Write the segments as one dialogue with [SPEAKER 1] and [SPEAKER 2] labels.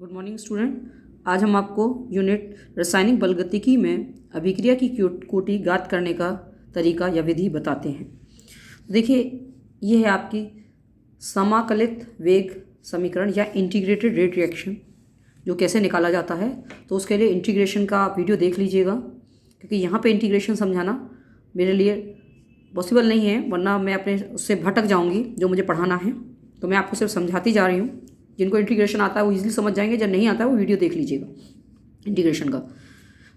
[SPEAKER 1] Good morning student. आज हम आपको यूनिट रासायनिक बलगतिकी में अभिक्रिया की कोटि ज्ञात करने का तरीका या विधि बताते हैं। देखिए, ये है आपकी समाकलित वेग समीकरण या इंटीग्रेटेड रेट रिएक्शन, जो कैसे निकाला जाता है। तो उसके लिए इंटीग्रेशन का आप वीडियो देख लीजिएगा, क्योंकि यहाँ पे इंटीग्रेशन समझाना मेरे लिए पॉसिबल नहीं है, वरना मैं अपने उससे भटक जाऊँगी जो मुझे पढ़ाना है। तो मैं आपको सिर्फ समझाती जा रही हूँ। जिनको इंटीग्रेशन आता है वो इजीली समझ जाएंगे, जब नहीं आता है वो वीडियो देख लीजिएगा इंटीग्रेशन का।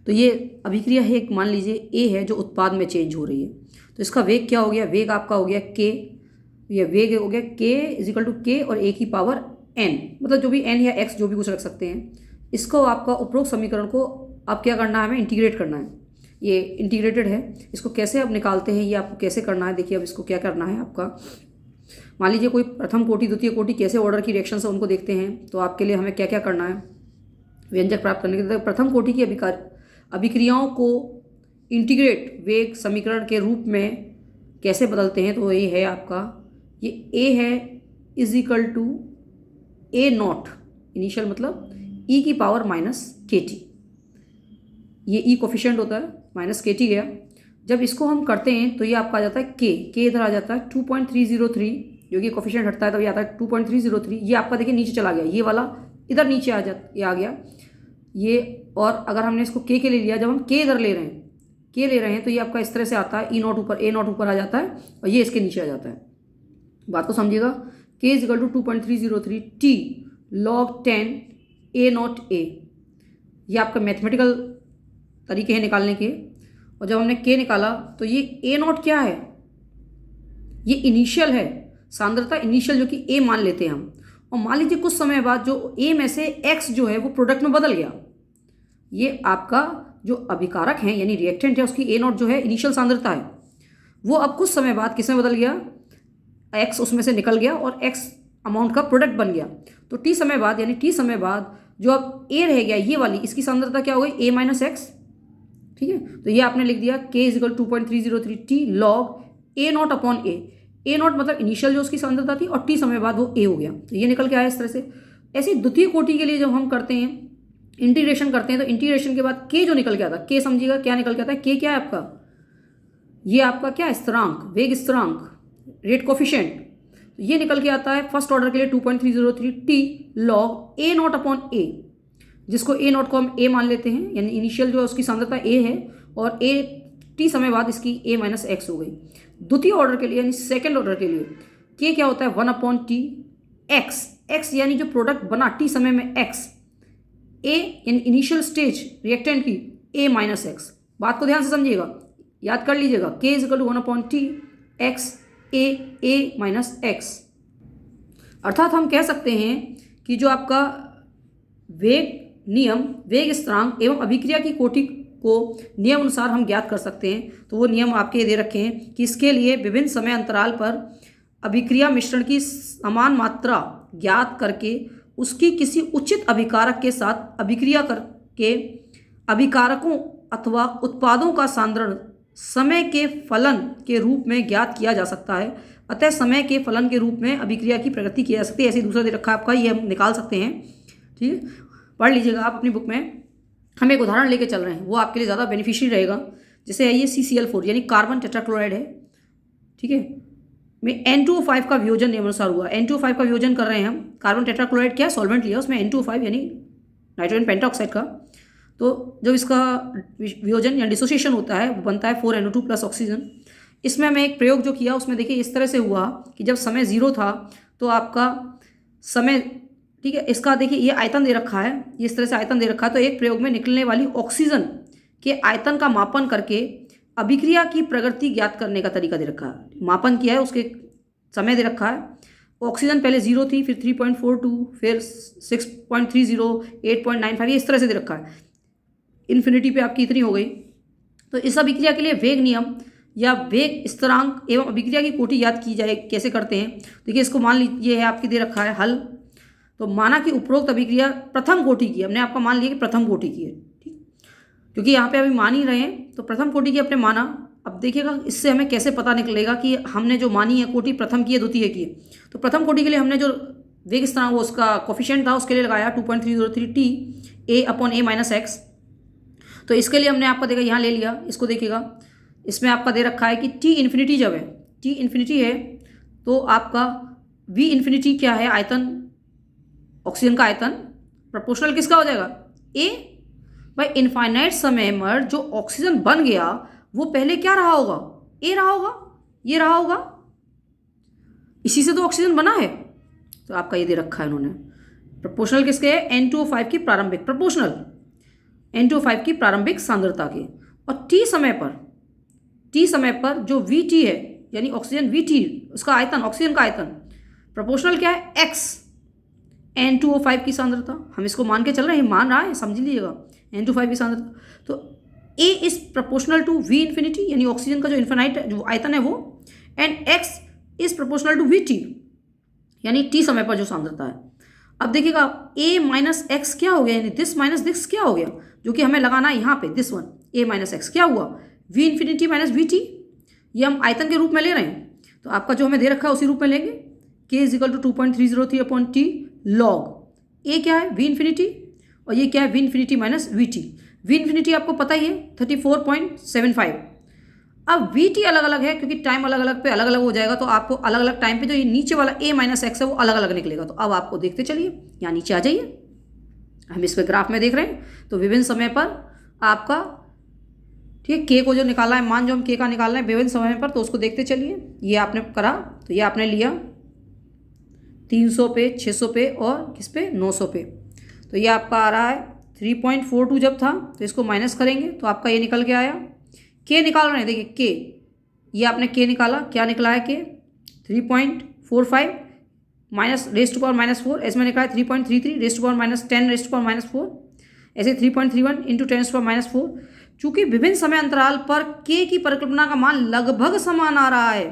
[SPEAKER 1] तो ये अभिक्रिया है, एक मान लीजिए ए है जो उत्पाद में चेंज हो रही है। तो इसका वेग क्या हो गया? वेग आपका हो गया के, ये वेग हो गया के इजिकल टू के और ए की पावर एन, मतलब जो भी एन या एक्स जो भी कुछ रख सकते हैं। इसको आपका उपरोक्त समीकरण को अब क्या करना है, हमें इंटीग्रेट करना है। ये इंटीग्रेटेड है, इसको कैसे आप निकालते हैं ये आपको कैसे करना है। देखिए अब इसको क्या करना है आपका, मान लीजिए कोई प्रथम कोटि द्वितीय कोटि कैसे ऑर्डर की रिएक्शन है उनको देखते हैं। तो आपके लिए हमें क्या क्या करना है व्यंजक प्राप्त करने के लिए। प्रथम कोटि की अभिक्रियाओं को इंटीग्रेट वेग समीकरण के रूप में कैसे बदलते हैं। तो ये है आपका, ये ए है is equal to A naught initial, मतलब ई की पावर माइनस के टी। ये ई कोफिशिएंट होता है, माइनस के टी गया। जब इसको हम करते हैं तो ये आपका आ जाता है के इधर आ जाता है 2.303, जो कि कोफिशिएंट हटता है तो ये आता है 2.303। ये आपका देखिए नीचे चला गया, ये वाला इधर नीचे आ गया ये। और अगर हमने इसको के लिए लिया, जब हम के इधर ले रहे हैं तो ये आपका इस तरह से आता है, ए नॉट ऊपर आ जाता है और ये इसके नीचे आ जाता है। बात को समझिएगा, K is equal to 2.303 T log 10 A naught A. ये आपका मैथमेटिकल तरीके हैं निकालने के। और जब हमने के निकाला तो ये ए नॉट क्या है, ये इनिशियल है, सांद्रता इनिशियल जो कि ए मान लेते हैं हम। और मान लीजिए कुछ समय बाद जो ए में से एक्स जो है वो प्रोडक्ट में बदल गया। ये आपका जो अभिकारक है यानी रिएक्टेंट है, उसकी ए नॉट जो है इनिशियल सांद्रता है, वो अब कुछ समय बाद किसमें बदल गया, एक्स उसमें से निकल गया और एक्स अमाउंट का प्रोडक्ट बन गया। तो टी समय बाद यानी टी समय बाद जो अब ए रह गया ये वाली, इसकी सांद्रता क्या हो गई, ए माइनस एक्स। ठीक है, तो ये आपने लिख दिया के is equal 2.303 T log a naught upon A not, मतलब इनिशियल जो उसकी सांद्रता थी और टी समय बाद वो ए हो गया। तो ये निकल के आया इस तरह से। ऐसे द्वितीय कोटि के लिए जब हम करते हैं इंटीग्रेशन करते हैं, तो इंटीग्रेशन के बाद के जो निकल के आता है, के समझिएगा क्या निकल के आता है। के क्या है आपका, ये आपका क्या स्थिरांक, वेग स्थिरांक, रेट कोफिशिएंट। ये निकल के आता है फर्स्ट ऑर्डर के लिए 2.303 T log a naught upon a, जिसको ए नॉट को हम ए मान लेते हैं, यानी इनिशियल जो है उसकी सांद्रता ए है और ए टी समय बाद इसकी ए माइनस एक्स हो गई। द्वितीय ऑर्डर के लिए यानी सेकंड ऑर्डर के लिए के क्या होता है 1 अपॉन टी एक्स यानी जो प्रोडक्ट बना टी समय में एक्स, ए यानी इनिशियल स्टेज रिएक्टेंट की ए माइनस एक्स। बात को ध्यान से समझिएगा, याद कर लीजिएगा, K is equal to 1 upon T X A minus X. अर्थात हम कह सकते हैं कि जो आपका वेग नियम, वेग स्थिरांक एवं अभिक्रिया की कोटि को नियम अनुसार हम ज्ञात कर सकते हैं। तो वो नियम आपके दे रखे हैं कि इसके लिए विभिन्न समय अंतराल पर अभिक्रिया मिश्रण की समान मात्रा ज्ञात करके उसकी किसी उचित अभिकारक के साथ अभिक्रिया करके अभिकारकों अथवा उत्पादों का सांद्रण समय के फलन के रूप में ज्ञात किया जा सकता है। अतः समय के फलन के रूप में अभिक्रिया की प्रगति की जा सकती है। ऐसे दूसरा दे रखा है आपका, ये हम निकाल सकते हैं। ठीक है, पढ़ लीजिएगा आप अपनी बुक में। हम एक उदाहरण लेके चल रहे हैं, वो आपके लिए ज़्यादा बेनिफिशियल रहेगा। जैसे है ये CCl4 यानी कार्बन टेट्राक्लोराइड है। ठीक है, में N2O5 का वियोजन नियमानुसार हुआ। N2O5 का वियोजन कर रहे हैं हम। कार्बन टेट्राक्लोराइड क्या सॉल्वेंट लिया, उसमें N2O5 यानी नाइट्रोजन पेंटाऑक्साइड का। तो जब इसका वियोजन या डिसोसिएशन होता है वो बनता है 4NO2 प्लस ऑक्सीजन। इसमें हमें एक प्रयोग जो किया उसमें देखिए इस तरह से हुआ कि जब समय 0 था तो आपका समय, ठीक है, इसका देखिए ये आयतन दे रखा है, ये इस तरह से आयतन दे रखा है। तो एक प्रयोग में निकलने वाली ऑक्सीजन के आयतन का मापन करके अभिक्रिया की प्रगति ज्ञात करने का तरीका दे रखा है। मापन किया है, उसके समय दे रखा है। ऑक्सीजन पहले 0 थी, फिर 3.42, फिर 6.30, 8.95, ये इस तरह से दे रखा है। इन्फिनिटी पे आपकी इतनी हो गई। तो इस अभिक्रिया के लिए वेग नियम या वेग स्थिरांक एवं अभिक्रिया की कोटि ज्ञात की जाए, कैसे करते हैं। देखिए इसको मान लीजिए है आपकी दे रखा है हल। तो माना कि उपरोक्त अभिक्रिया प्रथम कोटि की, हमने आपका मान लिया कि प्रथम कोटि की है, ठीक, क्योंकि यहाँ पे अभी मान ही रहे हैं तो प्रथम कोटि की अपने माना। अब देखिएगा इससे हमें कैसे पता निकलेगा कि हमने जो मानी है कोटि प्रथम की है द्वितीय की है। तो प्रथम कोटि के लिए हमने जो वेग स्थिरांक वो उसका कोफिशिएंट था, उसके लिए लगाया 2.303 T A upon A minus x. तो इसके लिए हमने आपका देखा यहाँ ले लिया, इसको देखिएगा, इसमें आपका दे रखा है कि टी इन्फिनिटी जब है, टी इन्फिनिटी है तो आपका वी इन्फिनिटी क्या है, आयतन, ऑक्सीजन का आयतन प्रोपोर्शनल किसका हो जाएगा, ए। भाई इनफाइनाइट समय में जो ऑक्सीजन बन गया वो पहले क्या रहा होगा, ए रहा होगा, ये रहा होगा, इसी से तो ऑक्सीजन बना है। तो आपका ये दे रखा है इन्होंने, प्रोपोर्शनल किसके है, N2O5 की प्रारंभिक, प्रोपोर्शनल N2O5 की प्रारंभिक सांद्रता के, और टी समय पर जो VT है यानी ऑक्सीजन VT उसका आयतन, ऑक्सीजन का आयतन प्रोपोर्शनल क्या है, X N2O5 की सांद्रता। हम इसको मान के चल रहे हैं, मान रहा है, समझ लीजिएगा, N2O5 की सांद्रता। तो A is proportional to V infinity यानी ऑक्सीजन का जो इन्फिनाइट जो आयतन है वो, and X is proportional to VT यानी T समय पर जो सांद्रता है। अब देखिएगा A माइनस एक्स क्या हो गया, यानी दिस माइनस दिस क्या हो गया, जो कि हमें लगाना है यहाँ पे, this one A minus x क्या हुआ, V इन्फिनिटी माइनस VT, ये हम आयतन के रूप में ले रहे हैं। तो आपका जो हमें दे रखा है उसी रूप में लेंगे, K is equal to 2.303 upon T log A क्या है, V इन्फिनिटी, और ये क्या है, V infinity minus VT। V infinity आपको पता ही है 34.75। अब VT अलग अलग है क्योंकि टाइम अलग अलग पे अलग अलग हो जाएगा, तो आपको अलग अलग टाइम पे जो ये नीचे वाला A माइनस एक्स है वो अलग अलग निकलेगा। तो अब आपको देखते चलिए, यहाँ नीचे आ जाइए, हम इस पे ग्राफ में देख रहे हैं। तो विभिन्न समय पर आपका, ठीक है, K को जो निकाला है, मान जो हम K का निकालना है विभिन्न समय पर, तो उसको देखते चलिए। ये आपने करा, तो ये आपने लिया 300 पे, 600 पे और किस पे, 900 पे। तो ये आपका आ रहा है 3.42 जब था, तो इसको माइनस करेंगे तो आपका ये निकल के आया, K निकाल रहे हैं, देखिए K, ये आपने K निकाला, क्या निकला है K 3.45 minus rest to power minus 4, इसमें निकला है 3.33 rest to power minus 10 rest to power minus 4, ऐसे 3.31 इंटू 10 टू पावर माइनस 4। चूंकि विभिन्न समय अंतराल पर K की परिकल्पना का मान लगभग समान आ रहा है,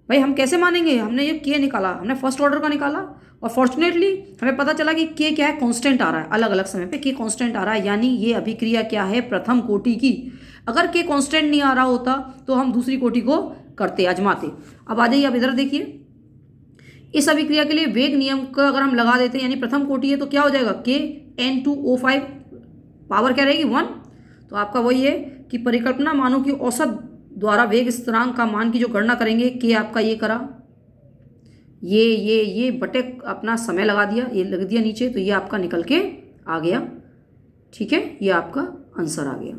[SPEAKER 1] भाई हम कैसे मानेंगे, हमने ये K निकाला, हमने फर्स्ट ऑर्डर का निकाला, और फॉर्चुनेटली हमें पता चला कि K क्या है, कांस्टेंट आ रहा है, अलग अलग समय पे K कांस्टेंट आ रहा है, यानी ये अभिक्रिया क्या है, प्रथम कोटि की। अगर K कांस्टेंट नहीं आ रहा होता तो हम दूसरी कोटि को करते, आजमाते। अब आ जाइए, अब इधर देखिए, इस अभिक्रिया के लिए वेग नियम का अगर हम लगा देते हैं, यानी प्रथम कोटि है तो क्या हो जाएगा, K N2O5 पावर क्या रहेगी 1। तो आपका वही है कि परिकल्पना मानों की औसत द्वारा वेग स्थिरांक का मान की जो गणना करेंगे, K आपका ये करा, ये बटे अपना समय लगा दिया, ये लग दिया नीचे, तो ये आपका निकल के आ गया, ठीक है, ये आपका आंसर आ गया।